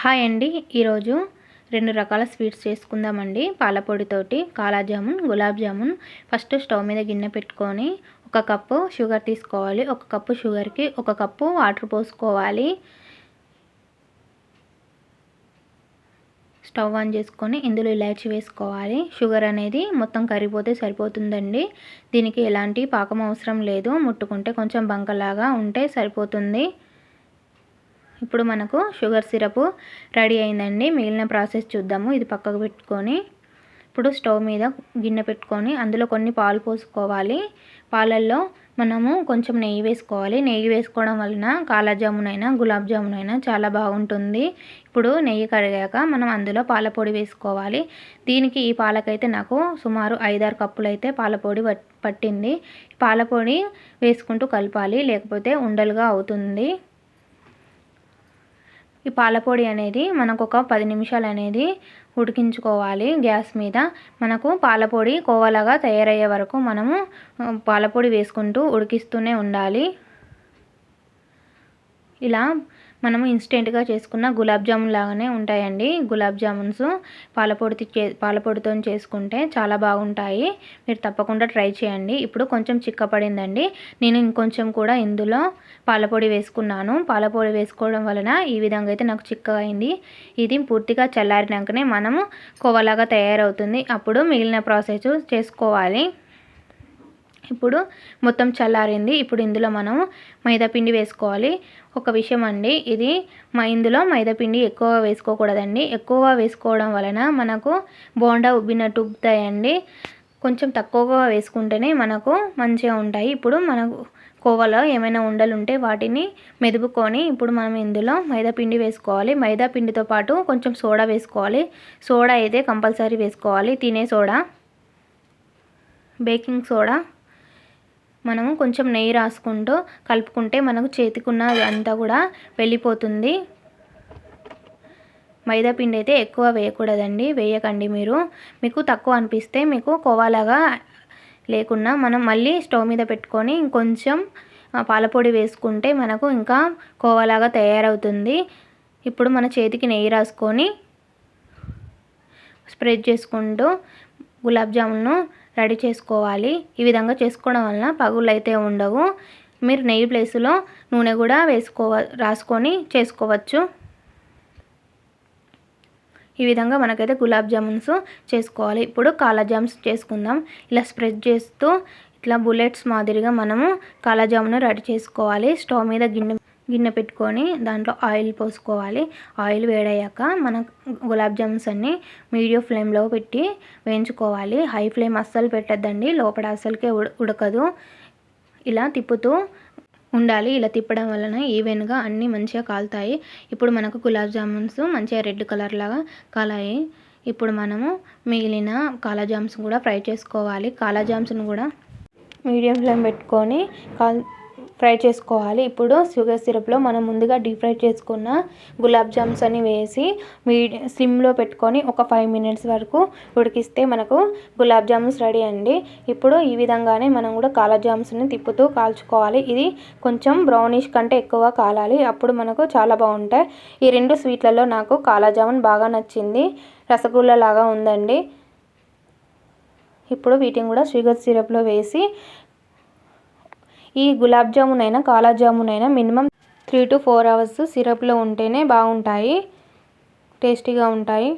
Hi అండి. ఈరోజు 2 రకాల స్వీట్స్ చేసుకుందామండి. పాలపొడితోటి కాలా జామున్, గులాబ్ జామున్. ఫస్ట్ స్టవ్ మీద గిన్నె పెట్టుకొని 1 కప్పు షుగర్ తీసుకోవాలి. 1 కప్పు షుగర్కి 1 కప్పు వాటర్ పోసుకోవాలి. స్టవ్ ఆన్ చేసుకొని ఇందులో ఇలాచి వేసుకోవాలి. షుగర్ అనేది మొత్తం కరిగిపోతే సరిపోతుందండి. దీనికి ఎలాంటి పాకం అవసరం లేదు. ముట్టుకుంటే కొంచెం బంకలాగా ఉంటే సరిపోతుంది. ఇప్పుడు మనకు షుగర్ సిరప్ రెడీ అయిందండి. మిగిలిన ప్రాసెస్ చూద్దాము. ఇది పక్కకు పెట్టుకొని ఇప్పుడు స్టవ్ మీద గిన్నె పెట్టుకొని అందులో కొన్ని పాలు పోసుకోవాలి. పాలల్లో మనము కొంచెం నెయ్యి వేసుకోవాలి. నెయ్యి వేసుకోవడం వలన కాలా జామున్ అయినా గులాబ్ జామున్ అయినా చాలా బాగుంటుంది. ఇప్పుడు నెయ్యి కరిగాక మనం అందులో పాలపొడి వేసుకోవాలి. దీనికి ఈ పాలకైతే నాకు సుమారు 5-6 కప్పులు అయితే పాలపొడి పట్టింది. పాలపొడి వేసుకుంటూ కలపాలి, లేకపోతే ఉండలుగా అవుతుంది. ఈ పాలపొడి అనేది మనకు ఒక 10 నిమిషాలు అనేది ఉడికించుకోవాలి గ్యాస్ మీద. మనకు పాలపొడి కోవలాగా తయారయ్యే వరకు మనము పాలపొడి వేసుకుంటూ ఉడికిస్తూనే ఉండాలి. ఇలా మనము ఇన్స్టెంట్గా చేసుకున్న గులాబ్ జామున్ లాగానే ఉంటాయండి. గులాబ్ జామున్స్ పాలపొడితో చేసుకుంటే చాలా బాగుంటాయి. మీరు తప్పకుండా ట్రై చేయండి. ఇప్పుడు కొంచెం చిక్కపడిందండి. నేను ఇంకొంచెం కూడా ఇందులో పాలపొడి వేసుకున్నాను. పాలపొడి వేసుకోవడం వలన ఈ విధంగా అయితే నాకు చిక్కగా అయింది. ఇది పూర్తిగా చల్లారినాకనే మనము కోవలాగా తయారవుతుంది. అప్పుడు మిగిలిన ప్రాసెస్ చేసుకోవాలి. ఇప్పుడు మొత్తం చల్లారింది. ఇప్పుడు ఇందులో మనం మైదాపిండి వేసుకోవాలి. ఒక విషయం అండి, ఇది ఇందులో మైదాపిండి ఎక్కువ వేసుకోకూడదండి. ఎక్కువ వేసుకోవడం వలన మనకు బోండా ఉబ్బినట్టు ఉబ్బుతాయండి. కొంచెం తక్కువగా వేసుకుంటేనే మనకు మంచిగా ఉంటాయి. ఇప్పుడు మనకు కోవలో ఏమైనా ఉండలు ఉంటే వాటిని మెదుపుకొని ఇప్పుడు మనం ఇందులో మైదాపిండి వేసుకోవాలి. మైదాపిండితో పాటు కొంచెం సోడా వేసుకోవాలి. సోడా అయితే కంపల్సరీ వేసుకోవాలి. తినే సోడా, బేకింగ్ సోడా. మనము కొంచెం నెయ్యి రాసుకుంటూ కలుపుకుంటే మనకు చేతికున్న అంతా కూడా వెళ్ళిపోతుంది. మైదా పిండి అయితే ఎక్కువ వేయకూడదండి. వేయకండి. మీకు తక్కువ అనిపిస్తే మీకు కోవాలాగా లేకున్నా మనం మళ్ళీ స్టవ్ మీద పెట్టుకొని ఇంకొంచెం పాలపొడి వేసుకుంటే మనకు ఇంకా కోవాలాగా తయారవుతుంది. ఇప్పుడు మన చేతికి నెయ్యి రాసుకొని స్ప్రెడ్ చేసుకుంటూ గులాబ్ జామున్ను రెడీ చేసుకోవాలి. ఈ విధంగా చేసుకోవడం వలన పగుళ్ళు అయితే ఉండవు. మీరు నెయ్యి ప్లేస్లో నూనె కూడా రాసుకొని చేసుకోవచ్చు. ఈ విధంగా మనకైతే గులాబ్ జామున్స్ చేసుకోవాలి. ఇప్పుడు కాలా జామ్స్ చేసుకుందాం. ఇలా స్ప్రెడ్ చేస్తూ ఇట్లా బుల్లెట్స్ మాదిరిగా మనము కాలా జామున్ రెడీ చేసుకోవాలి. స్టవ్ మీద గిన్నె పెట్టుకొని దాంట్లో ఆయిల్ పోసుకోవాలి. ఆయిల్ వేడయ్యాక మన గులాబ్ జామున్స్ అన్నీ మీడియం ఫ్లేమ్లో పెట్టి వేయించుకోవాలి. హై ఫ్లేమ్ అస్సలు పెట్టద్దండి, లోపల అస్సలకే ఉడకదు. ఇలా తిప్పుతూ ఉండాలి. ఇలా తిప్పడం వలన ఈవెన్గా అన్నీ మంచిగా కాలుతాయి. ఇప్పుడు మనకు గులాబ్ జామున్స్ మంచిగా రెడ్ కలర్ లాగా కాలాయి. ఇప్పుడు మనము మిగిలిన కాలా జామ్స్ కూడా ఫ్రై చేసుకోవాలి. కాలా జామ్స్ను కూడా మీడియం ఫ్లేమ్ పెట్టుకొని ఫ్రై చేసుకోవాలి. ఇప్పుడు షుగర్ సిరప్లో మనం ముందుగా డీప్ ఫ్రై చేసుకున్న గులాబ్ జామ్స్ అని వేసి సిమ్లో పెట్టుకొని ఒక 5 మినిట్స్ వరకు ఉడికిస్తే మనకు గులాబ్ జామ్స్ రెడీ అండి. ఇప్పుడు ఈ విధంగానే మనం కూడా కాలా జామ్స్ని తిప్పుతూ కాల్చుకోవాలి. ఇది కొంచెం బ్రౌనిష్ కంటే ఎక్కువ కాలాలి. అప్పుడు మనకు చాలా బాగుంటాయి. ఈ 2 స్వీట్లలో నాకు కాలా జామున్ బాగా నచ్చింది. రసగుల్లా లాగా ఉందండి. ఇప్పుడు వీటిని కూడా షుగర్ సిరప్లో వేసి ఈ గులాబ్ జామున్ అయినా కాలా జామున్ అయినా మినిమం 3 to 4 hours సిరప్లో ఉంటేనే బాగుంటాయి, టేస్టీగా ఉంటాయి.